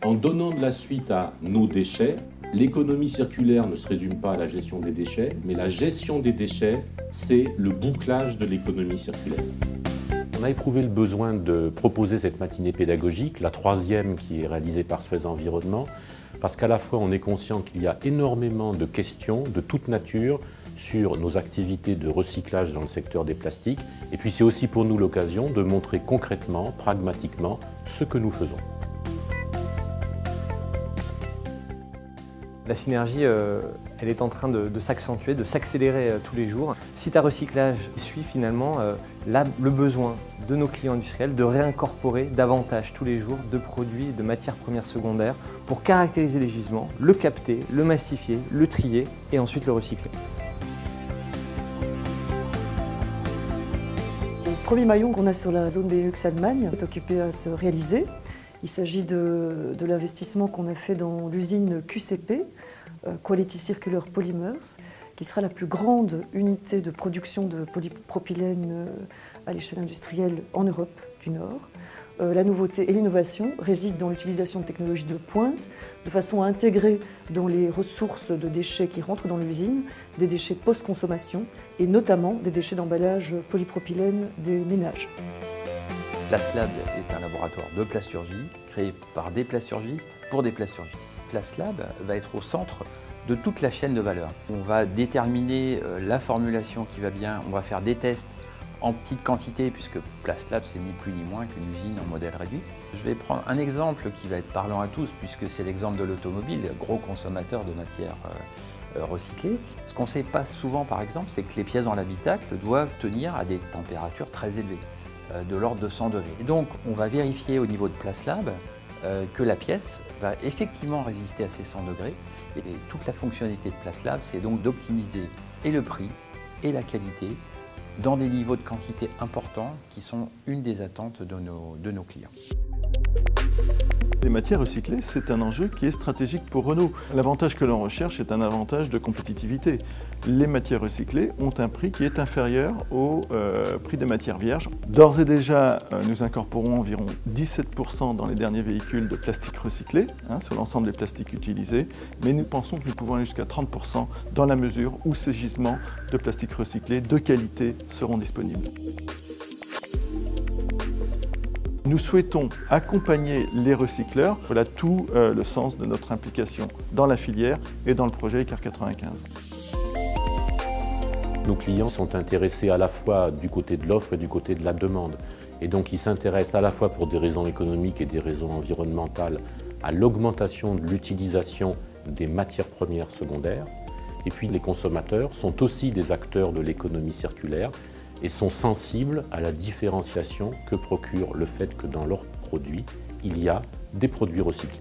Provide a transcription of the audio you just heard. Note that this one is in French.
En donnant de la suite à nos déchets, l'économie circulaire ne se résume pas à la gestion des déchets, mais la gestion des déchets, c'est le bouclage de l'économie circulaire. On a éprouvé le besoin de proposer cette matinée pédagogique, la troisième qui est réalisée par Suez Environnement, parce qu'à la fois on est conscient qu'il y a énormément de questions de toute nature sur nos activités de recyclage dans le secteur des plastiques, et puis c'est aussi pour nous l'occasion de montrer concrètement, pragmatiquement, ce que nous faisons. La synergie, elle est en train de s'accentuer, de s'accélérer tous les jours. Site à recyclage suit finalement le besoin de nos clients industriels de réincorporer davantage tous les jours de produits et de matières premières secondaires pour caractériser les gisements, le capter, le massifier, le trier et ensuite le recycler. Le premier maillon qu'on a sur la zone Benelux Allemagne est occupé à se réaliser. Il s'agit de l'investissement qu'on a fait dans l'usine QCP, Quality Circular Polymers, qui sera la plus grande unité de production de polypropylène à l'échelle industrielle en Europe du Nord. La nouveauté et l'innovation résident dans l'utilisation de technologies de pointe, de façon à intégrer dans les ressources de déchets qui rentrent dans l'usine, des déchets post-consommation et notamment des déchets d'emballage polypropylène des ménages. PlaceLab est un laboratoire de plasturgie créé par des plasturgistes pour des plasturgistes. PlaceLab va être au centre de toute la chaîne de valeur. On va déterminer la formulation qui va bien, on va faire des tests en petite quantité puisque PlaceLab c'est ni plus ni moins qu'une usine en modèle réduit. Je vais prendre un exemple qui va être parlant à tous puisque c'est l'exemple de l'automobile, gros consommateur de matières recyclées. Ce qu'on ne sait pas souvent par exemple, c'est que les pièces dans l'habitacle doivent tenir à des températures très élevées, de l'ordre de 100 degrés. Et donc on va vérifier au niveau de PlaceLab que la pièce va effectivement résister à ces 100 degrés. Et toute la fonctionnalité de PlaceLab, c'est donc d'optimiser et le prix et la qualité dans des niveaux de quantité importants qui sont une des attentes de nos clients. Les matières recyclées, c'est un enjeu qui est stratégique pour Renault. L'avantage que l'on recherche est un avantage de compétitivité. Les matières recyclées ont un prix qui est inférieur au prix des matières vierges. D'ores et déjà, nous incorporons environ 17% dans les derniers véhicules de plastique recyclé, sur l'ensemble des plastiques utilisés, mais nous pensons que nous pouvons aller jusqu'à 30% dans la mesure où ces gisements de plastique recyclé de qualité seront disponibles. Nous souhaitons accompagner les recycleurs. Voilà tout le sens de notre implication dans la filière et dans le projet ICAR 95. Nos clients sont intéressés à la fois du côté de l'offre et du côté de la demande. Et donc ils s'intéressent à la fois pour des raisons économiques et des raisons environnementales à l'augmentation de l'utilisation des matières premières secondaires. Et puis les consommateurs sont aussi des acteurs de l'économie circulaire et sont sensibles à la différenciation que procure le fait que dans leurs produits, il y a des produits recyclés.